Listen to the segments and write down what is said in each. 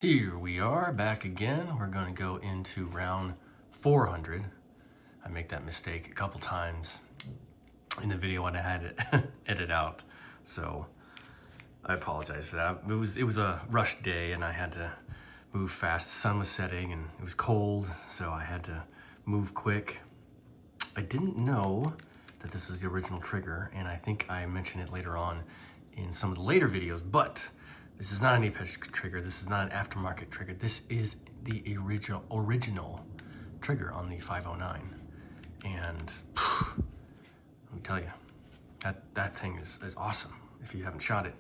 Here we are back again. We're going to go into round 400. I make that mistake a couple times in the video when I had it edit out, so I apologize for that. It was a rush day and I had to move fast. The sun was setting and it was cold, so I had to move quick. I didn't know that this is the original trigger, and I think I mentioned it later on in some of the later videos, but this is not an Apex trigger. This is not an aftermarket trigger. This is the original trigger on the 509. And let me tell you, that thing is awesome if you haven't shot it.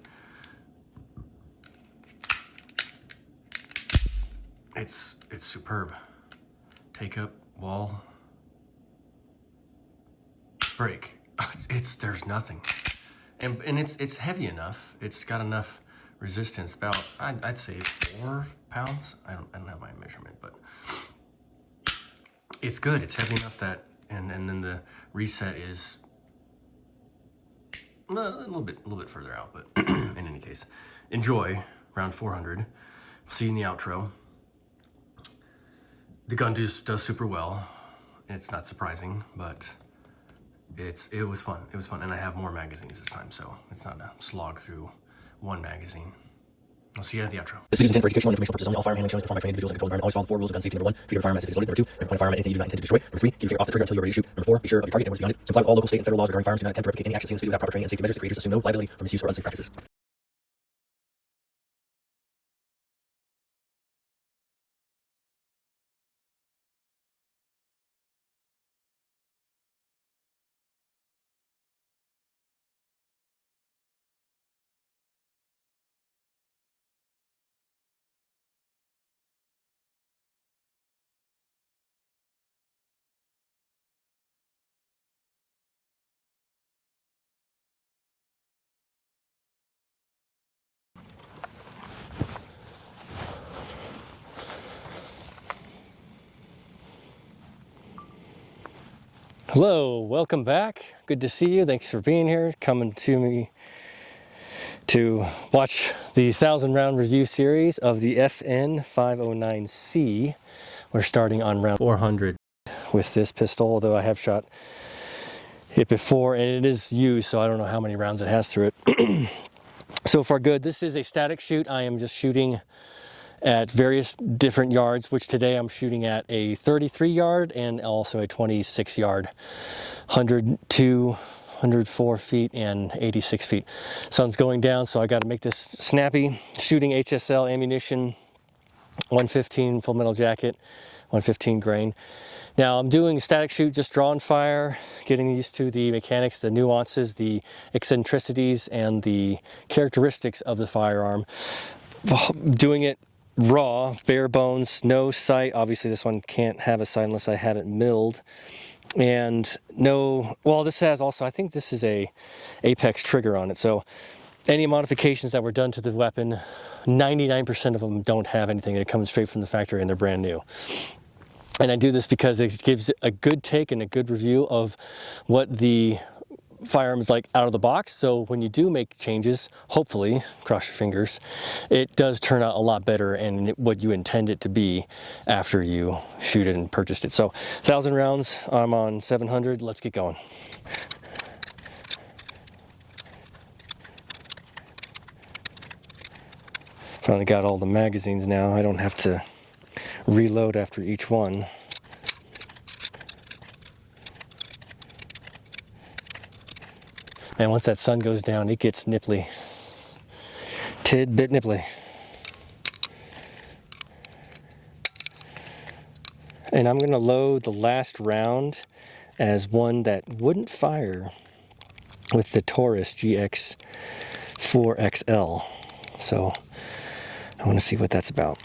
It's superb. Take up, wall, break. There's nothing. And it's heavy enough. It's got enough resistance, about I'd say 4 pounds. I don't have my measurement, but it's good. It's heavy enough that, and then the reset is a little bit further out. But in any case, enjoy round 400. We'll see you in the outro. The gun does super well. It's not surprising, but it was fun. It was fun, and I have more magazines this time, so it's not a slog through one magazine. I'll see you at the outro. This video is intended for educational and informational purposes only. All firearm handling showing is performed by trained individuals in a controlled environment. Always follow the 4 rules of gun safety. Number 1, treat your firearm as if it's loaded. Number 2, never point a firearm at anything you do not intend to destroy. Number 3, keep your finger off the trigger until you're ready to shoot. Number 4, be sure of your target and what's beyond it. Comply with all local, state, and federal laws regarding firearms. Do not attempt to replicate any action seen in this video without proper training and safety measures. The creators assume no liability for misuse or unsafe practices. Hello, welcome back. Good to see you. Thanks for being here, coming to me to watch the 1,000 round review series of the FN 509C. We're starting on round 400 with this pistol, although I have shot it before and it is used, so I don't know how many rounds it has through it. So far good. This is a static shoot. I am just shooting at various different yards, which today I'm shooting at a 33 yard and also a 26 yard, 102, 104 feet and 86 feet. Sun's going down, so I got to make this snappy. Shooting HSL ammunition, 115 full metal jacket, 115 grain. Now I'm doing a static shoot, just drawing fire, getting used to the mechanics, the nuances, the eccentricities, and the characteristics of the firearm. Doing it raw, bare bones, no sight. Obviously this one can't have a sight unless I have it milled. And no, well, this has also, I think this is a Apex trigger on it. So any modifications that were done to the weapon, 99% of them don't have anything. It comes straight from the factory and they're brand new. And I do this because it gives a good take and a good review of what the firearm is like out of the box. So when you do make changes, hopefully, cross your fingers, it does turn out a lot better and what you intend it to be after you shoot it and purchased it. So 1,000 rounds, I'm on 700. Let's get going. Finally got all the magazines now. I don't have to reload after each one. And once that sun goes down, it gets nipply. Tidbit nipply. And I'm going to load the last round as one that wouldn't fire with the Taurus GX4XL. So I want to see what that's about.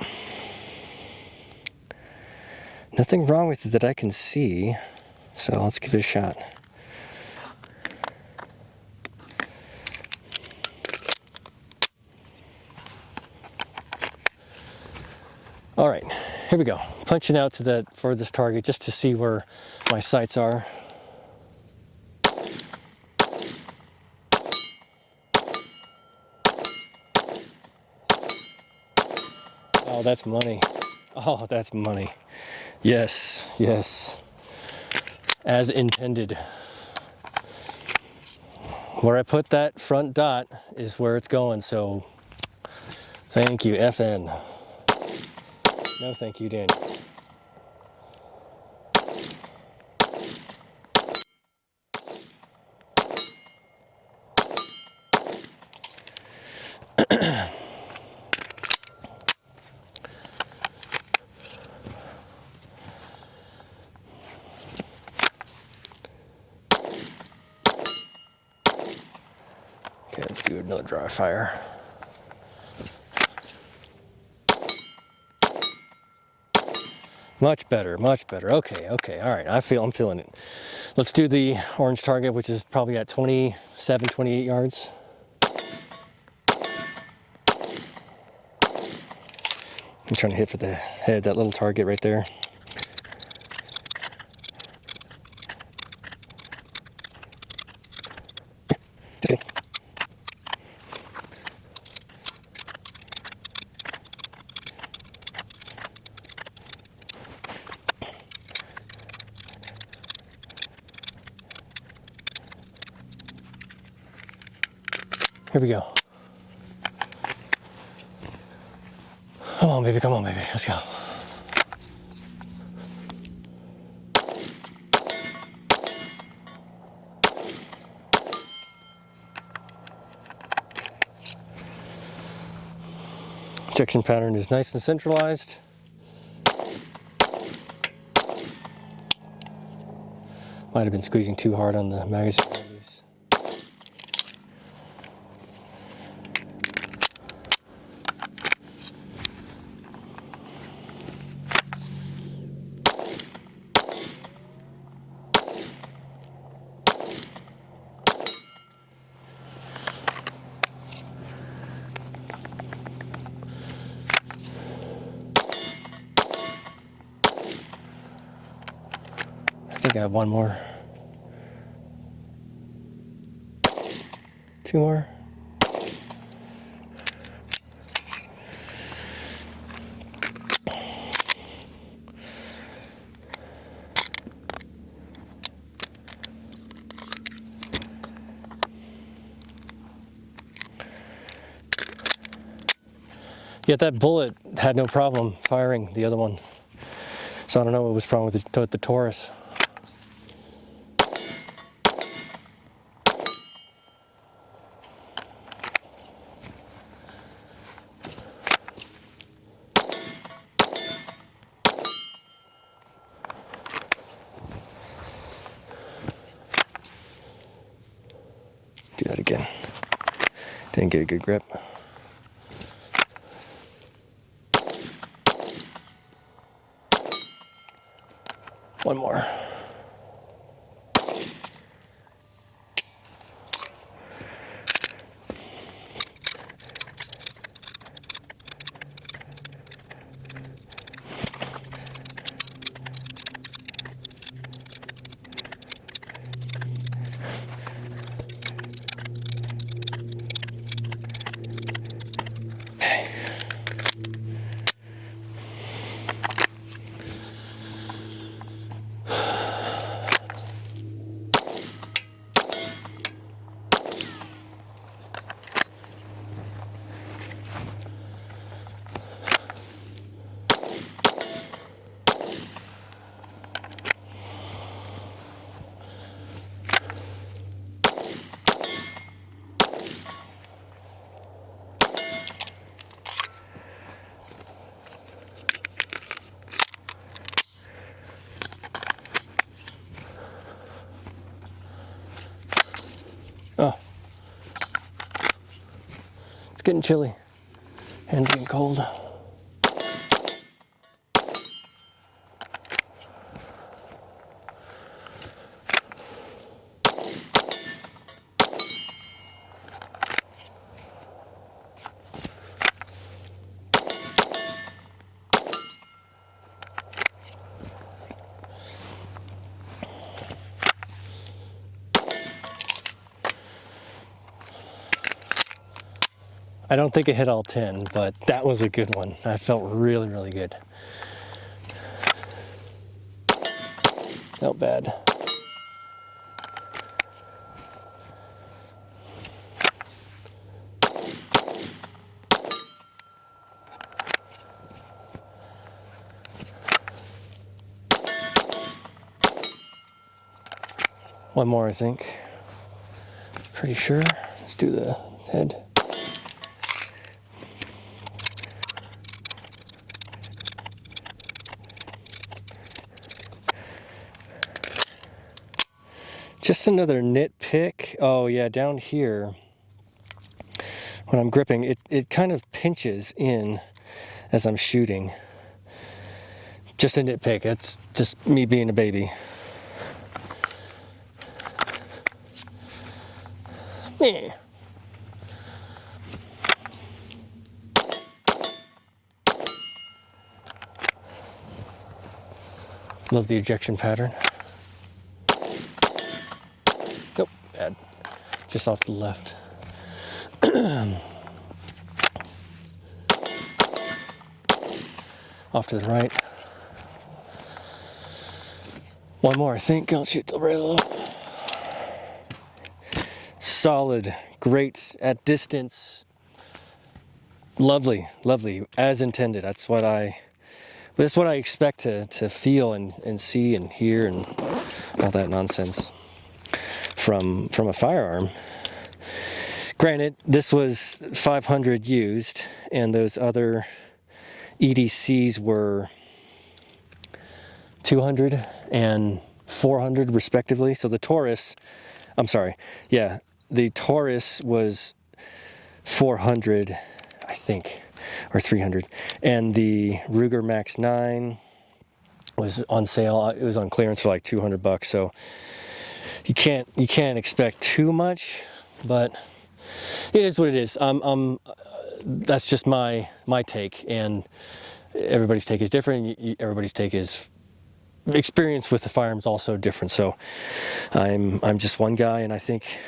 Nothing wrong with it that I can see, so let's give it a shot. All right, here we go. Punching out to the furthest target just to see where my sights are. Oh, that's money. Oh, that's money. Yes, yes. As intended. Where I put that front dot is where it's going, so thank you, FN. No thank you, Danny. Okay, let's do another dry fire. Much better, much better. Okay, okay, all right. I'm feeling it. Let's do the orange target, which is probably at 27, 28 yards. I'm trying to hit for the head, that little target right there. Okay. Here we go. Come on, baby, come on, baby. Let's go. Ejection pattern is nice and centralized. Might have been squeezing too hard on the magazine. I think I have one more. Two more. Yet that bullet had no problem firing the other one. So I don't know what was wrong with the Taurus. Do that again. Didn't get a good grip. One more. Oh. It's getting chilly. Hands getting cold. I don't think it hit all 10, but that was a good one. That felt really, really good. Not bad. One more, I think. Pretty sure. Let's do the head. Just another nitpick. Oh yeah, down here, when I'm gripping, it kind of pinches in as I'm shooting. Just a nitpick. It's just me being a baby. Meh. Love the ejection pattern. Nope, bad. Just off to the left. Off to the right. One more, I think. I'll shoot the rail. Solid, great at distance. Lovely, lovely, as intended. That's what I expect to feel and see and hear and all that nonsense from a firearm. Granted, this was 500 used, and those other EDCs were 200 and 400 respectively. So the Taurus, the Taurus was 400, I think, or 300, and the Ruger Max 9 was on sale. It was on clearance for like $200. So you can't expect too much, but it is what it is. That's just my take, and everybody's take is different. Everybody's take is experience with the firearms also different. So I'm just one guy, and I think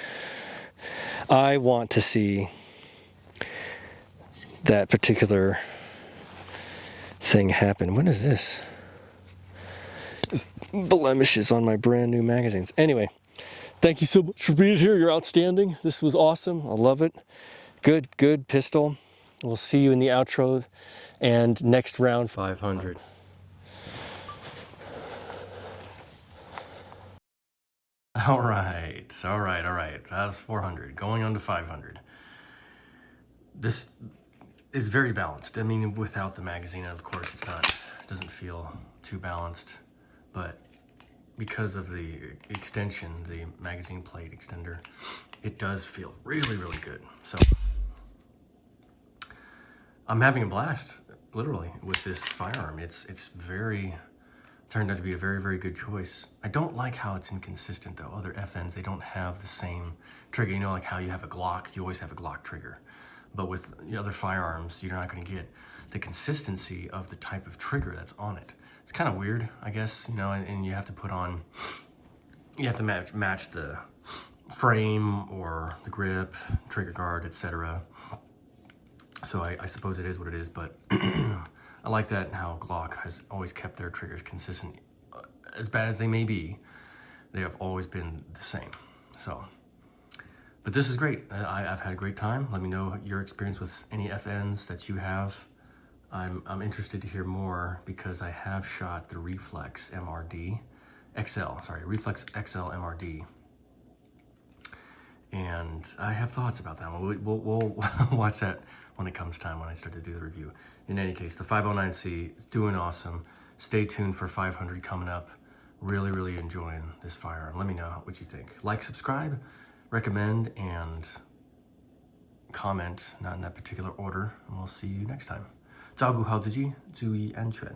I want to see that particular thing happen. When is this? Blemishes on my brand new magazines. Anyway, thank you so much for being here. You're outstanding. This was awesome. I love it. Good pistol. We'll see you in the outro and next round 500. All right. That was 400. Going on to 500. This is very balanced. I mean, without the magazine, of course, it doesn't feel too balanced, but because of the extension, the magazine plate extender, it does feel really, really good. So I'm having a blast, literally, with this firearm. It's turned out to be a very, very good choice. I don't like how it's inconsistent though. Other FNs, they don't have the same trigger. You know, like how you have a Glock, you always have a Glock trigger. But with the other firearms, you're not gonna get the consistency of the type of trigger that's on it. It's kind of weird, I guess, you know, and you have to match the frame or the grip, trigger guard, etc. So I suppose it is what it is, but I like that how Glock has always kept their triggers consistent. As bad as they may be, they have always been the same. So, but this is great. I've had a great time. Let me know your experience with any FNs that you have. I'm interested to hear more because I have shot the Reflex Reflex XL MRD. And I have thoughts about that. We'll watch that when it comes time, when I start to do the review. In any case, the 509C is doing awesome. Stay tuned for 500 coming up. Really, really enjoying this firearm. Let me know what you think. Like, subscribe, recommend, and comment, not in that particular order. And we'll see you next time. 照顾好自己，注意安全。